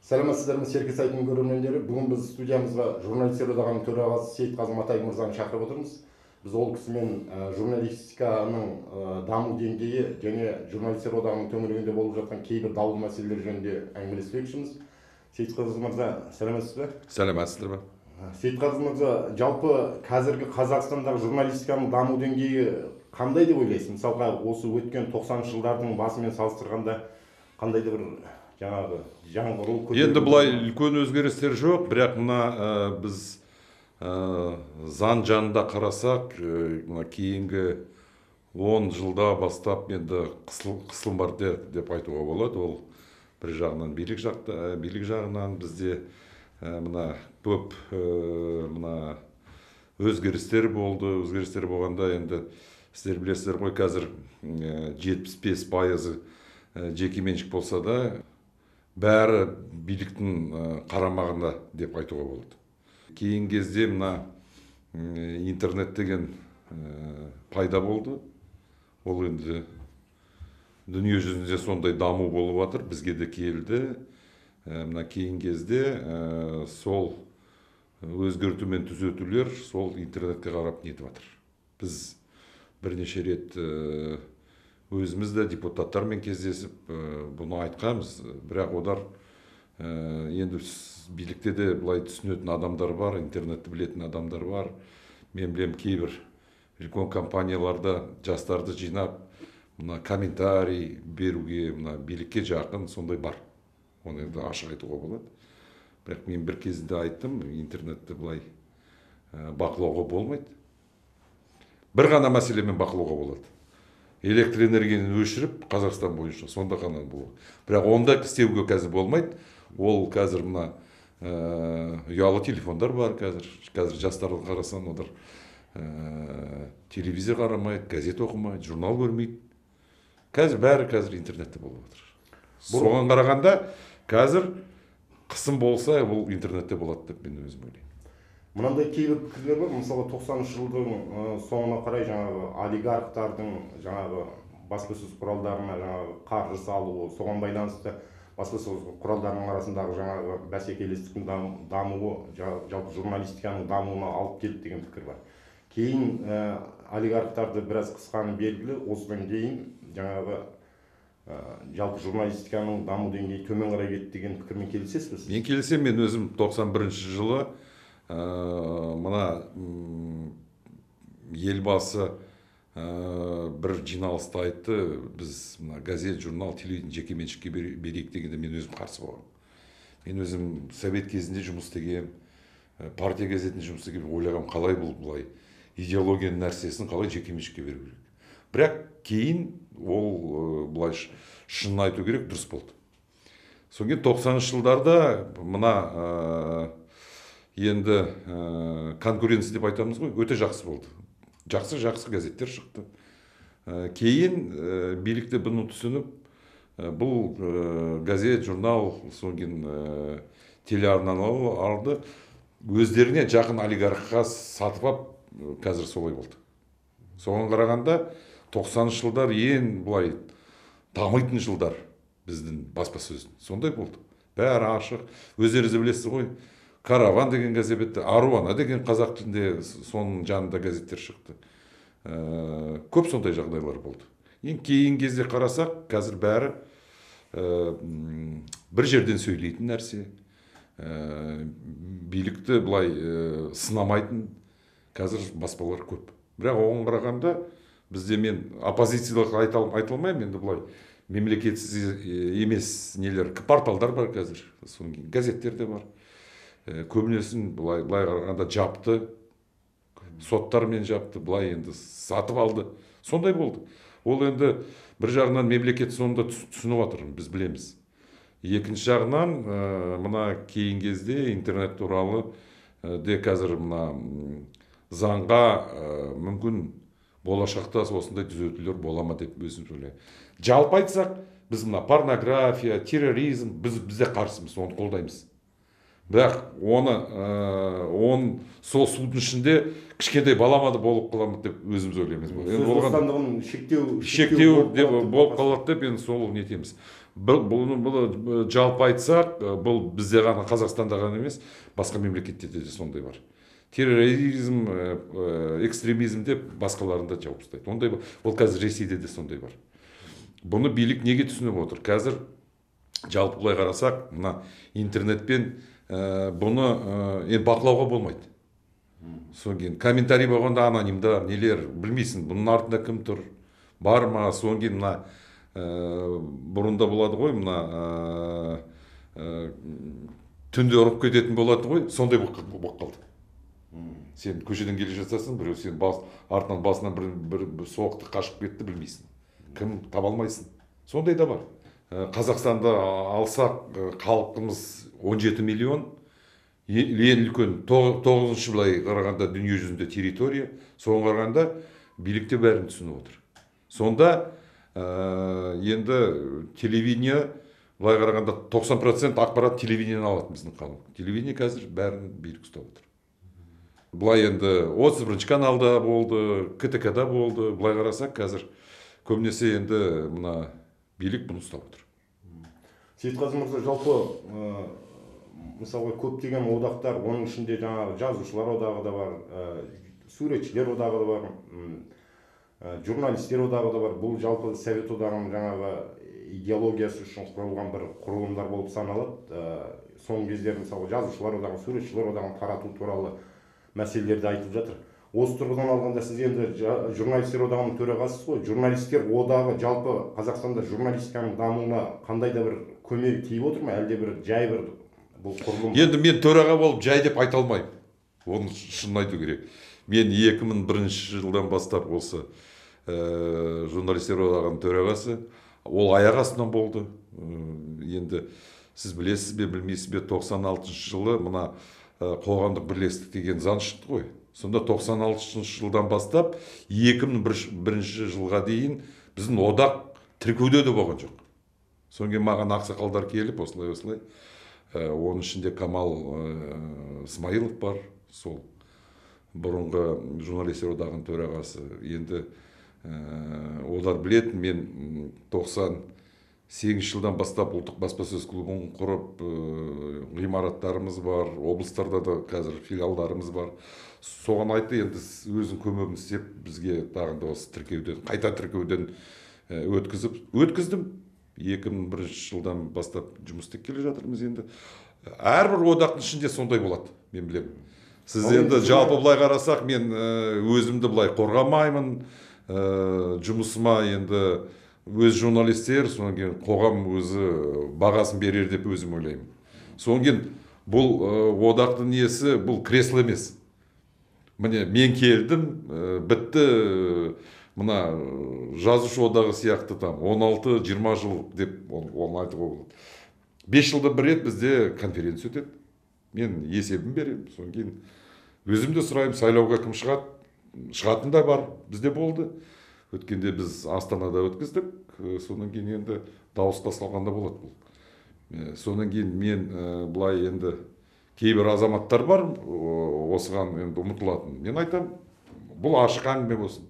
Саламатсыздар ма, Серке сайтының көрермендері? Бүгін біз студиямызға журналистер одағының төрағасы Сейітқазы Матаев мырзаны шақырып отырмыз. Біз ол кісімен журналистиканың даму деңгейі және журналистер одағының төңірегінде болып жатқан кейбір даулы мәселелер жөнінде әңгімелеспекшіміз. Сейітқазы мырза, саламатсыз ба? Сәлеметсіздер ме? Сейітқазы мырза, жалпы қазіргі Қазақстандағы журналистиканың даму деңгейі қандай деп ойлайсыз? Мысалға, осы өткен 90 жылдардың басымен салыстырғанда қандай да бір жаңағы жаңғыру Енді бұлай үлкен өзгерістер жоқ, бірақ мына біз заң жанында қарасақ, мына кейінгі 10 жылда бастап енді қысылым бар деп айтуға болады. Ол бір жағынан билік жағынан бізде мына көп мына өзгерістер болды. Өзгерістер болғанда енді сіздер білесіздер ғой, қазір 75% жекеменшік болса да бәрі биліктің қарамағында деп айтуға болады. Кейінгі кезде мына интернет деген пайда болды. Ол енді дүние жүзінде сондай даму болып жатыр, бізге де келді. Мына кейінгі кезде сол өзгерту мен түзетулер сол интернетке қарап нетіп жатыр. Біз бірнеше рет өзіміз де депутаттармен кездесіп бұны айтқанбыз, бірақ олар енді билікте де былай түсінетін адамдар бар, интернетті білетін адамдар бар. Мен білем, кейбір үлкен компанияларда жастарды жинап, мына комментарий беруге, мына билікке жақын сондай бар. Оны енді ашық айтуға болады. Бірақ мен бір кезінде айттым, интернетті былай бақылауға болмайды. Бір ғана мәселемен бақылауға болады. Электр энергияны өшіріп, Қазақстан бойынша сонда ғана бұл. Бірақ онда істеуге қазір болмайды. Ол қазір мына ұялы телефондар бар қазір. Қазір жастарды қарасан, олар телевизор қарамайды, газет оқымайды, журнал көрмейді. Бәрі интернетте болып отыр. Соған қарағанда қазір қысым болса, бұл интернетте болады деп мен өзім ойлаймын. Мынандай кейбір пікірлер бар, мысалы 90 жылдың соңына қарай жаңағы олигархтардың жаңағы баспасөз құралдарына жаңағы қаржы салуы, соған байланысты баспасөз құралдарының арасындағы жаңағы бәсекелестіктің дамуы жалпы журналистиканың дамуына алып келді деген пікір бар. Кейін олигархтарды біраз қысқаны белгілі, осыдан кейін жаңағы жалпы журналистиканың даму деңгейі төмен қарай кетті деген пікірмен келісесіз бе? Мен келісемін, мен өзім 91 жылы мына елбасы бір жиналыста айтты, біз газет, журнал, телевидение жекеменшікке берейік дегенде мен өзім қарсы болғанмын. Мен өзім совет кезінде жұмыс істегенмін, партия газетінде жұмыс істегенмін, ойлағам, қалай бұлай идеологияның нәрсесін қалай жекеменшікке беру керек. Бірақ кейін ол бұлай шынын айту керек, дұрыс болды. Содан кейін 90 жылдарда мына енді конкуренция деп айтамыз ғой, өте жақсы болды. Жақсы газеттер шықты. Кейін билікте бұны түсініп, бұл газет, журнал, содан кейін телеарналарды өздеріне жақын олигархқа сатып алып, қазір солай болды. Соған қарағанда 90 жылдар ең бұлай дамитын жылдар біздің баспасөздің. Сондай болды. Бәрі ашық. Өздеріңіз білесіз ғой, Караван деген газет, Аруана деген қазақ тілінде соның жанында газеттер шықты. Көп сондай жағдайлар болды. Кейін кезде қарасақ, қазір бәрі бір жерден сөйлейтін нәрсе. Билікті бұлай сынамайтын қазір баспалар көп. Бірақ оған қарағанда бізде, мен оппозициялық айтылмаймын, енді бұлай мемлекетсіз емес нелер, порталдар бар қазір, газеттер де бар. Көбінесін былай қарағанда жапты, соттармен жапты, былай енді сатып алды. Сондай болды. Ол енді бір жағынан мемлекет сонда түсініп жатыр, біз білеміз. Екінші жағынан мына кейін кезде интернет туралы де қазір мына заңға мүмкін болашақта осындай түзетулер бола ма деп өзім ойлаймын. Жалпы айтсақ, біз мына порнография, терроризм, бізде қарсымыз, оны қолдаймыз. бірақ оны сол судың ішінде кішкентай баламада болып қаламыз деп өзіміз ойлаймыз. Сөз бостандығын шектеу деп болып қалады деп енді сол нетеміз. Бұл жалпы айтсақ, бұл бізде ғана, Қазақстанда ғана емес, басқа мемлекеттерде де сондай бар. Терроризм, экстремизм деп басқаларында жауып тастайды. Ондай ол қазір Ресейде де сондай бар. Бұны билік неге түсініп отыр? Қазір жалпы былай қарасақ, мына интернетпен бұны енді бақылауға болмайды. Содан кейін комментарий болғанда анонимдар, нелер білмейсің, бұның артында кім тұр, бар ма? Содан кейін мына бұрында болады ғой, мына түнде ұрып кететін болады ғой, сондай болып қалды. Сен көшеден келе жатсасын, біреу сен артынан басынан бір соқты қашып кетті, білмейсің. Кім таба алмайсың. Сондай да бар. Қазақстанда алсақ, халқымыз 17 миллион, ең үлкен 9-шы былай қарағанда дүние жүзінде территория, соған қарағанда билікте бәрін түсініп отыр. Сонда енді телевидение, былай қарағанда 90% ақпарат телевидениеден алады біздің халық. Телевидение қазір бәрін билік ұстап отыр. Былай енді 31 каналда болды, КТК-да болды, былай қарасақ қазір көбінесе енді мына билік бұны ұстап отыр. Сейітқазы мырза, жалпы мысалға көптеген одақтар, оның ішінде жаңағы жазушылар одағы да бар, суретшілер одағы да бар, журналистер одағы да бар. Бұл жалпы Совет одағының жаңағы идеологиясы үшін құрылған бір құрылымдар болып саналады. Соңғы кездері мысалы жазушылар одағы, суретшілер одағын тарату туралы мәселелерді айтып жатыр. Осы тұрғыдан алғанда сіз енді журналистер одағының төрағасысыз ғой. Журналистер одағы жалпы Қазақстанда журналистиканың дамуына қандай да бір көмегі тиіп отыр ма, әлде бір жай бір бұл құрылым? Енді мен төраға болып жай деп айта алмаймын. Оны шынын айту керек. Мен 2001 жылдан бастап осы журналистер одағының төрағасы, ол аяқ астынан болды. Енді сіз білесіз бе, білмейсіз бе, 96 жылы мына қоғамдық бірлестік деген заң шықты ғой. Сонда 96 жылдан бастап 2001 жылға дейін біздің одақ тіркеуде де болған жоқ. Содан кейін маған ақсақалдар келіп, осылай. Оның ішінде Камал Смайылов бар, сол бұрынғы журналистер одағының төрағасы. Енді олар білетін, мен 98 жылдан бастап ұлттық баспасөз клубын құрып, ғимараттарымыз бар, облыстарда да қазір филиалдарымыз бар. Соған айтты, енді өзің көмегін істеп, бізге тағында осы тіркеуден, қайта тіркеуден өткіздім. 2001 жылдан бастап жұмыс істеп келе жатырмыз енді. Әрбір одақтың ішінде сондай болады, мен білемін. Сіз енді жалпы былай қарасақ, мен өзімді былай қорғамаймын, жұмысыма енді өз журналистер, содан кейін қоғам өзі бағасын берер деп өзім ойлаймын. Содан кейін бұл одақтың несі, бұл кресло емес. Міне мен келдім, бітті, мына жазушы одағы сияқты там 16-20 жыл деп оны айтуға болады. 5 жылда бір рет бізде конференция өтеді. Мен есебін беремін. Содан кейін өзім де сұраймын, сайлауға кім шығады? Шығатын да бар, бізде болды. Өткенде біз Астанада өткіздік. Содан кейін енді дауысқа салғанда болады бұл. Содан кейін мен былай енді кейбір азаматтар бар, осыған енді ұмытылатын. Мен айтам, бұл ашық әңгіме болсын.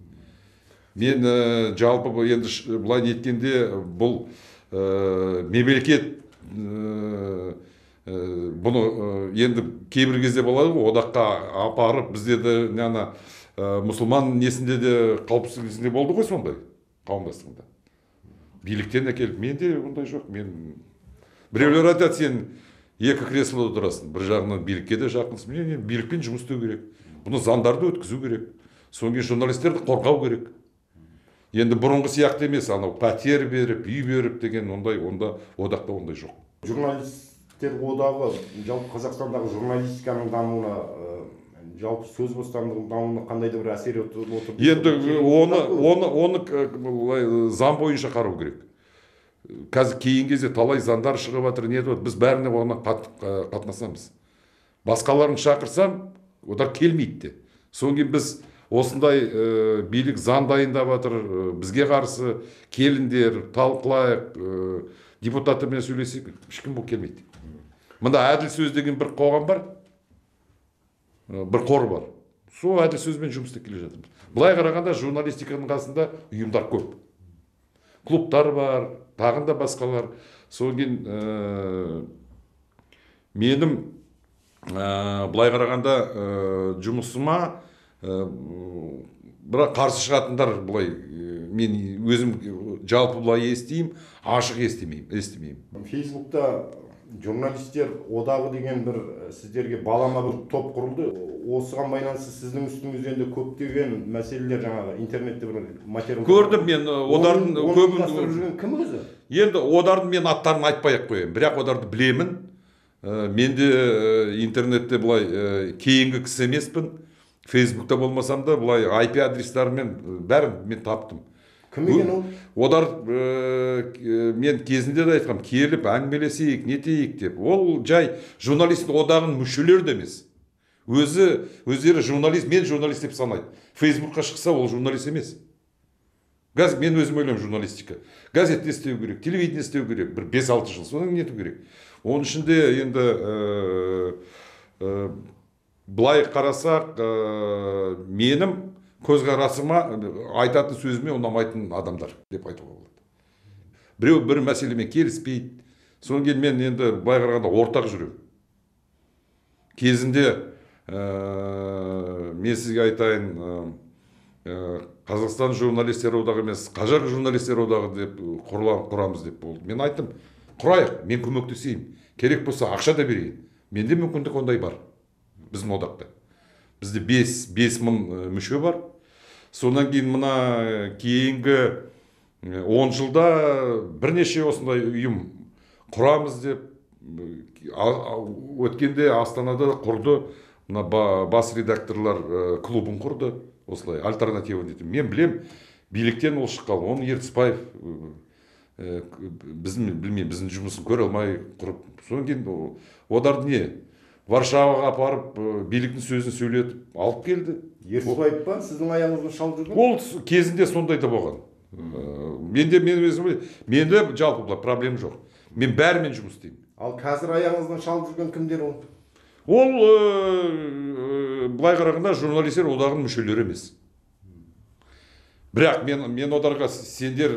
Мен жалпы енді былай неткенде бұл мемлекет бұны енді кейбір кезде болады ғой, одаққа апарып, бізде де мұсылман несінде де қауіпсіздігінде болды ғой сондай, қауымдастығында. Биліктен әкеліп, менде ондай жоқ. Мен біреулер айтады, сен екі креслода тұрасың, бір жағынан билікке де жақынсың. Мен билікпен жұмыс істеу керек. Бұны заңдарды өткізу керек. Содан кейін журналистерді қорғау керек. Енді бұрынғы сияқты емес, анау пәтер беріп, үй беріп деген ондай, одақта ондай жоқ. Журналистер одағы жалпы Қазақстандағы журналистиканың дамуына, жалпы сөз бостандығының дамуына қандай да бір әсер етіп отыр? Енді оны заң бойынша қарау керек. Қазір кейін кезде талай заңдар шығып жатыр, не етіп, біз бәріне оны қатынасамыз. Басқаларын шақырсам, олар келмейді де. Содан кейін біз осындай билік заң дайындап жатыр, бізге қарсы келіндер, талқылайық, депутаттармен сөйлесек, ешкім бұл келмейді. Мында әділ сөз деген бір қоғам бар, бір қор бар. Сол әділ сөзбен жұмыс істеп келе жатырмыз. Былай қарағанда журналистиканың қасында ұйымдар көп. Клубтар бар, тағында басқалар. Сол кейін менің былай қарағанда жұмысыма бірақ қарсы шығатындар былай мен өзім жалпы былай естеймін, ашық естімеймін. Фейсбукта журналистер одағы деген бір сіздерге балама бір топ құрылды. Осыған байланысты сіздің үстіңізден де көптеген мәселелер жаңағы интернетте бір материал көрдім мен одардың көбін. Кім өзі? Енді одардың мен аттарын айтпай-ақ қояйын, бірақ одарды білемін. Мен де интернетте былай кейінгі кісі емеспін. Фейсбукта болмасам да былай IP адрестарымен бәрін мен таптым. Кім екен ол? Одар мен кезінде де айтқам, келіп әңгімелесейік, нетейік деп. Ол жай журналистің одағының мүшелері де емес. Өздері журналист, мен журналист деп санайды. Фейсбукқа шықса ол журналист емес. Мен өзім ойлаймын журналистика. Газетте істеу керек, телевидение істеу керек, бір 5-6 жыл, соның нету керек. Оның ішінде енді былай қарасақ, менің көзқарасыма айтатын сөзіме ұнамайтын адамдар деп айтуға болады. Біреу бір мәселемен келіспейді. Содан кейін мен енді былай қарағанда ортақ жүремін. Кезінде мен сізге айтайын, Қазақстан журналистер одағы емес, Қажар журналистер одағы деп құрамыз деп болды. Мен айттым, құрайық, мен көмектесейін. Керек болса ақша да берейін. Менде мүмкіндік ондай бар. Біздің одақта. Бізде 5 мың мүше бар. Сонан кейін мына кейінгі 10 жылда бірнеше осындай ұйым құрамыз деп өткенде Астанада құрды, мына бас редакторлар клубын құрды, осылай альтернатива дейді. Мен білем, биліктен ол шыққан, оны Ертісбаев біздің жұмысын көре алмай құрып. Содан кейін одарды не? Варшаваға апарып биліктің сөзін сөйлетіп алып келді. Ертісбаев па? Сіздің аяғыңызды шалып жүрген? Ол кезінде сондай да болған. Менде жалпы проблем жоқ. Мен бәрімен жұмыс істеймін. Ал қазір аяғыңыздан шалып жүрген кімдер ол? Ол былай қарағанда журналистер одағының мүшелері емес. Бірақ мен одарға сендер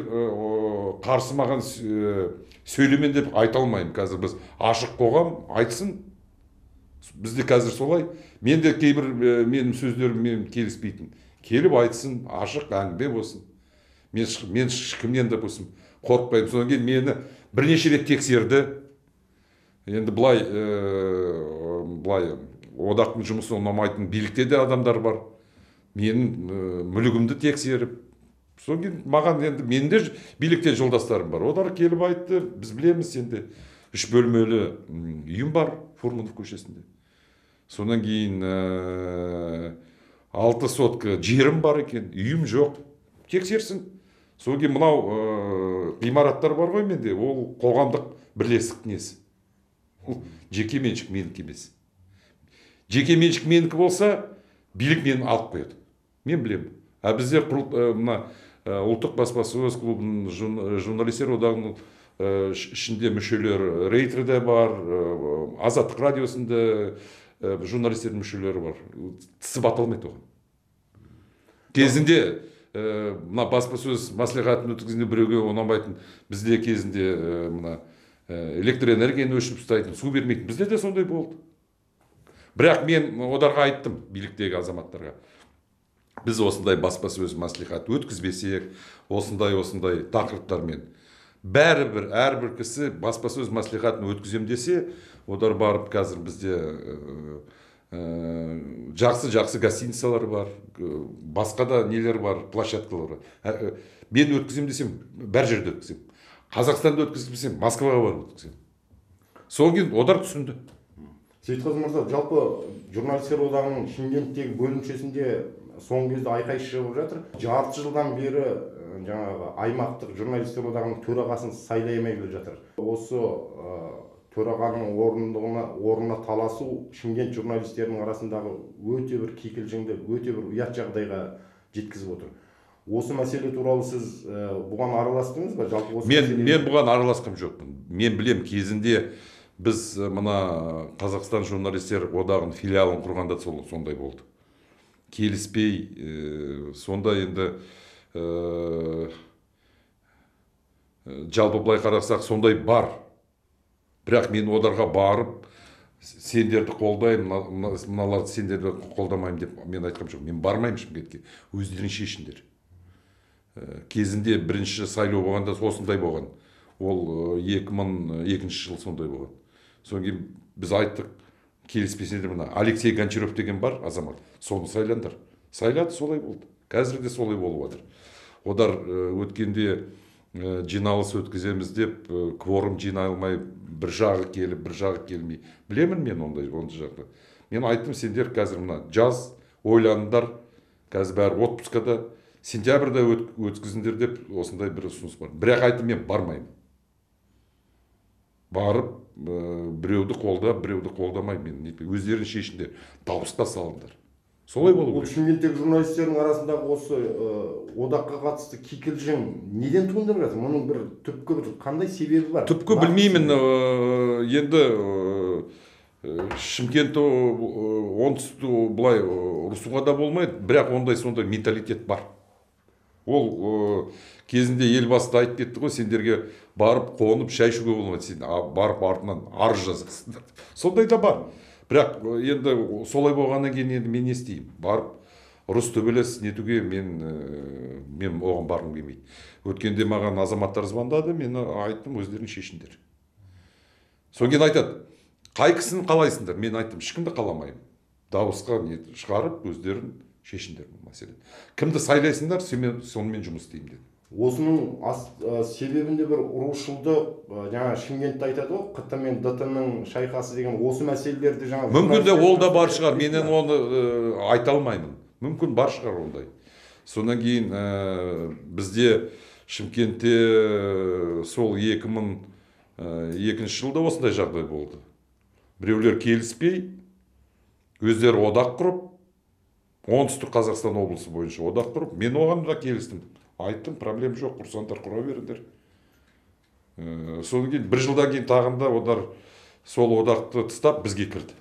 қарсы маған сөйлемен деп айта алмаймын. Қазір біз ашық қоғам айтсын. Бізде қазір солай. Мен де кейбір менің сөздеріммен келіспейтін. Келіп айтсын, ашық әңгіме болсын. Мен кімнен де болсын қорықпаймын. Содан кейін мені бірнеше рет тексерді. Енді бұлай одақтың жұмысы ұнамайтын билікте де адамдар бар. Менің мүлігімді тексеріп. Содан кейін маған енді менің де билікте жолдастарым бар. Одар келіп айтты, біз білеміз, енді 3 бөлмелі үйім бар Фурманов көшесінде. Содан кейін 6 сотка жерім бар екен, үйім жоқ. Тексерсін. Содан кейін мынау ғимараттар бар ғой менде, ол қоғамдық бірлестік несі. Жеке меншік менікі емес. Жеке меншік менікі болса, билік мені алып қояды. Мен білемін. Бізде ұлттық баспасөз клубының журналистер одағының ішінде мүшелер Рейтерде бар, Азаттық радиосында журналистер мүшелері бар. Тісі баталмайды оған. Кезінде баспасөз маслихатын өткізгенде біреуге ұнамайтын, бізде кезінде электроэнергияны өшіріп тастайтын, су бермейтін. Бізде де сондай болды. Бірақ мен одарға айттым, биліктегі азаматтарға. Біз осындай баспасөз маслихат өткізбесек, осындай тақырыптармен әрбір кісі баспасөз маслихатын өткізем десе, одар барып қазір бізде жақсы гостиницалар бар, басқа да нелер бар, площадкалар бар. Мен өткізем десем, бәр жерде өткізем. Қазақстанда өткізбесем, Москваға барып өткізем. Сол кейін одар түсінді. Сейітқазы мырза, жалпы журналистер одағының Шымкенттегі бөлімшесінде соңғы кезде айқай шығып жатыр. Жарты жылдан бері жаңағы аймақтық журналистер одағының төрағасын сайлай алмай келе жатыр. Осы төрағаның орнына таласу Шымкент журналистерінің арасындағы өте бір кикілжіңді, өте бір ұят жағдайға жеткізіп отыр. Осы мәселе туралы сіз бұған араластыңыз ба? Мен бұған араласқым жоқпын. Мен білем, кезінде біз мына Қазақстан журналистер одағының филиалын құрғанда сондай болды. Келіспей, сонда енді жалпы былай қарасақ сондай бар. Бірақ мен одарға барып, сендерді қолдаймын, мыналарды сендерді қолдамаймын деп мен айтқам жоқ. Мен бармаймын Шымкентке. Өздерің шешіңдер. Кезінде бірінші сайлау болғанда осындай болған. Ол 2002 жыл сондай болған. Содан кейін біз айттық, келіспесеңдер, мына Алексей Гончаров деген бар азамат, соны сайландар. Сайлады, солай болды. Қазір де солай болып жатыр. Одар өткенде жиналыс өткіземіз деп, кворум жинай алмай, бір жағы келіп, бір жағы келмей. Білемін мен ондай жағды. Мен айттым, сендер қазір мына жаз ойланыңдар, қазір бәрі отпускада, сентябрьда өткізіңдер деп осындай бір ұсыныс бар. Бірақ айттым, мен бармаймын. Барып, біреуді қолдамаймын. Өздерін шешіңдер, дауысқа салыңдар. Солай болу керек. Шымкенттегі журналистердің арасындағы осы одаққа қатысты кикілжің неден туындап жатыр? Мұның бір түпкі бір қандай себебі бар? Түпкі білмеймін. Енді Шымкентті оңтүстікті былай ұрысуға да болмайды, бірақ ондай сондай менталитет бар. Ол кезінде елбасы да айтып кетті ғой, сендерге барып қонып шай ішуге болмайды, сен барып артынан арыз жазасыңдар. Сондай да бар. Бірақ енді солай болғаннан кейін енді мен не істеймін? Барып ұрыс төбелес нетуге мен оған барғым келмейді. Өткенде маған азаматтар звондады, мен айттым, өздерің шешіңдер. Содан кейін айтады, қай кісіні қалайсыңдар? Мен айттым, ешкімді қаламаймын. Дауысқа шығарып, өздерін шешіңдер бұл мәселе. Кімді сайлайсыңдар, сонымен жұмыс істеймін деді. Осының себебінде бір ұрушылдық, жаңа Шымкентте айтады ғой, қ мен д ның шайқасы деген осы мәселелерді жаңа... Мүмкін де ол да бар шығар, менен оны айта алмаймын. Мүмкін бар шығар ондай. Содан кейін бізде Шымкентте сол 2002 жылда осындай жағдай болды. Біреулер келіспей, өздері одақ құрып, оңтүстік Қазақстан облысы бойынша одақ құрып, мен оған да келістім. Айттым, проблем жоқ, құрсандар құра беріңдер. Содан кейін бір жылдан кейін тағында одар сол одақты тастап бізге кірді.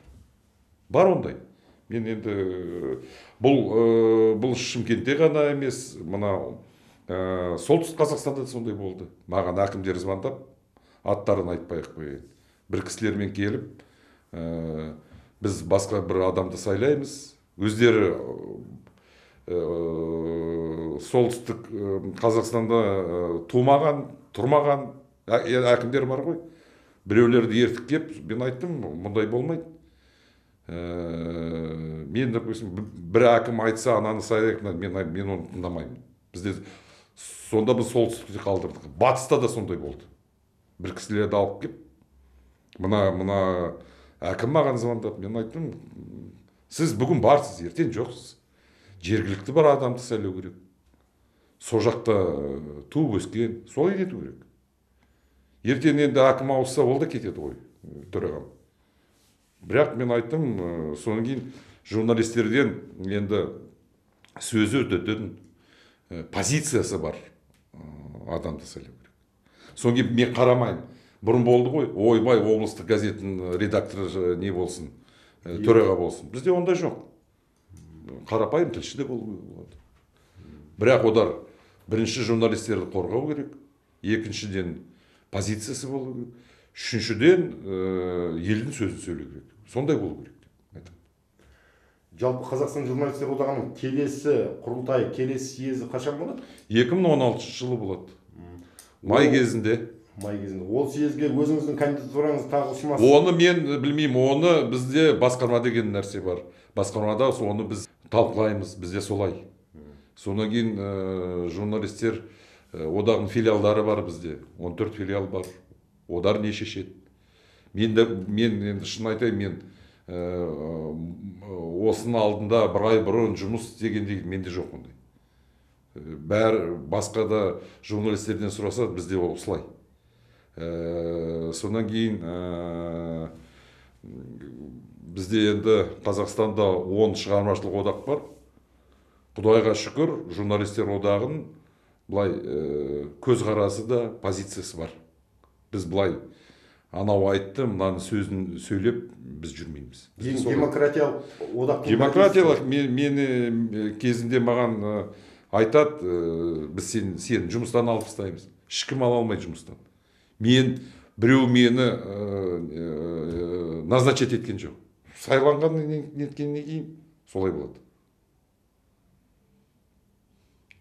Бар ондай. Мен енді бұл Шымкентте ғана емес, мына солтүстік Қазақстанда сондай болды. Маған әкімдер звондап, аттарын айтпай ақ қояйын. Бір кісілермен келіп, біз басқа бір адамды сайлаймыз. Өздері солтүстік Қазақстанда тұрмаған әкімдер бар ғой. Біреулерді ертіп кеп, мен айттым, мұндай болмайды. Мен бір әкім айтса, ананы сайлайық, мен оны тыңдамаймын. Бізде сонда біз солтүстікте қалдырдық. Батыста да сондай болды. Бір кісілерді алып кеп, мына әкім маған звондап, мен айттым, сіз бүгін барсыз, ертең жоқсыз. Жергілікті бар адамды сайлау керек. Сол жақта туып өскен, солай ету керек. Ертең енді әкім ауысса, ол да кетеді ғой, төрағам. Бірақ мен айттым, содан кейін журналистерден енді сөзі өтетін позициясы бар адамды сайлау керек. Содан кейін мен қарамаймын. Бұрын болды ғой, ойбай, облыстық газеттің редакторы не болсын, төраға болсын. Бізде ондай жоқ. Қарапайым тілші де болу болады. Бірақ одар бірінші журналистерді қорғау керек, екіншіден позициясы болу керек, үшіншіден елдің сөзін сөйлеу керек. Сондай болу керек. Жалпы Қазақстан журналистер одағының келесі құрылтайы, келесі съезі қашан болады? 2016 жылы болады. Май кезінде. Ол съезге өзіңіздің кандидатураңызды тағы ұсынасыз? Оны мен білмеймін, оны бізде басқарма деген нәрсе бар. Басқармада оны біз талқылаймыз, бізде солай. Содан кейін журналистер одағының филиалдары бар бізде, 14 филиал бар. Одар не шешеді? Мен енді шын айтайын, мен осының алдында бір ай бұрын жұмыс істегенде менде жоқ ондай. Бәрі басқа да журналистерден сұраса, бізде осылай. Содан кейін бізде енді Қазақстанда 10 шығармашылық одақ бар. Құдайға шүкір, журналистер одағын бұлай көзқарасы да позициясы бар. Біз бұлай анау айтты, мынаны сөзін сөйлеп біз жүрмейміз. Демократиялық одақ. Демократиялық мені кезінде маған айтады, біз сені жұмыстан алып тастаймыз. Ешкім ала алмайды жұмыстан. Біреу мені назначить еткен жоқ. Сайланған неткеннен кейін солай болады.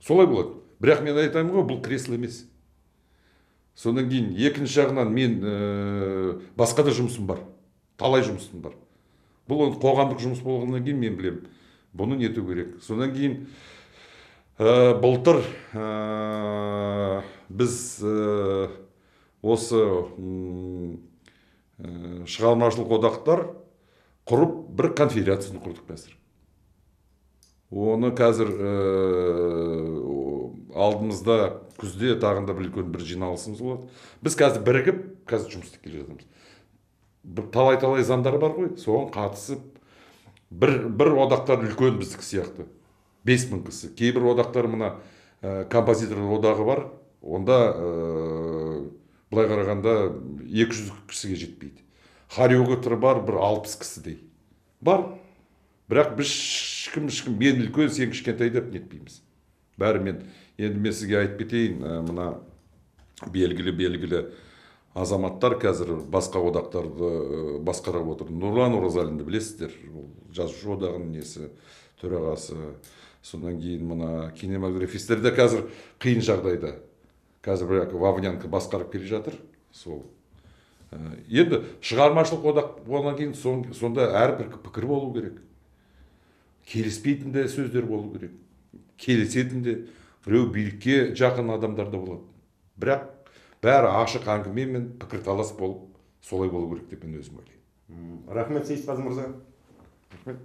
Солай болады. Бірақ мен айтайын ғой, бұл кресло емес. Содан кейін екінші жағынан мен басқа да жұмысым бар. Талай жұмысым бар. Бұл қоғамдық жұмыс болғаннан кейін мен білем, бұны нету керек. Содан кейін былтыр біз осы шығармашылық одақтар құрып бір конфедерацияны құрдық қазір. Оны қазір алдымызда күзде тағында бір үлкен бір жиналысымыз болады. Біз қазір бірігіп, қазір жұмыс істеп келе жатырмыз. Талай заңдар бар ғой, соған қатысып, бір одақтар үлкен біздікі сияқты. 5000 кісі. Кейбір одақтар мына композиторлар одағы бар, онда былай қарағанда 200 кісіге жетпейді. Хореографтар бар, бір 60 кісідей. Бар. Бірақ біз ешкім, мен үлкен, сен кішкентай деп нетпейміз. Бәрі енді мен сізге айтып кетейін, мына белгілі азаматтар қазір басқа одақтарды басқарып отыр. Нұрлан Оразалинді білесіздер, жазушы одағының несі, төрағасы. Содан кейін мына кинематографистер де қазір қиын жағдайда. Қазір бірақ Вавненко басқарып келе жатыр. Сол. Енді шығармашылық одақ болғаннан кейін сонда әрбір пікір болу керек. Келіспейтін де сөздер болу керек. Келісетін де біреу билікке жақын адамдар да болады. Бірақ бәрі ашық әңгіме мен пікірталас болып солай болу керек деп мен өзім ойлаймын. Рахмет, Сейітқазы мырза. Рахмет.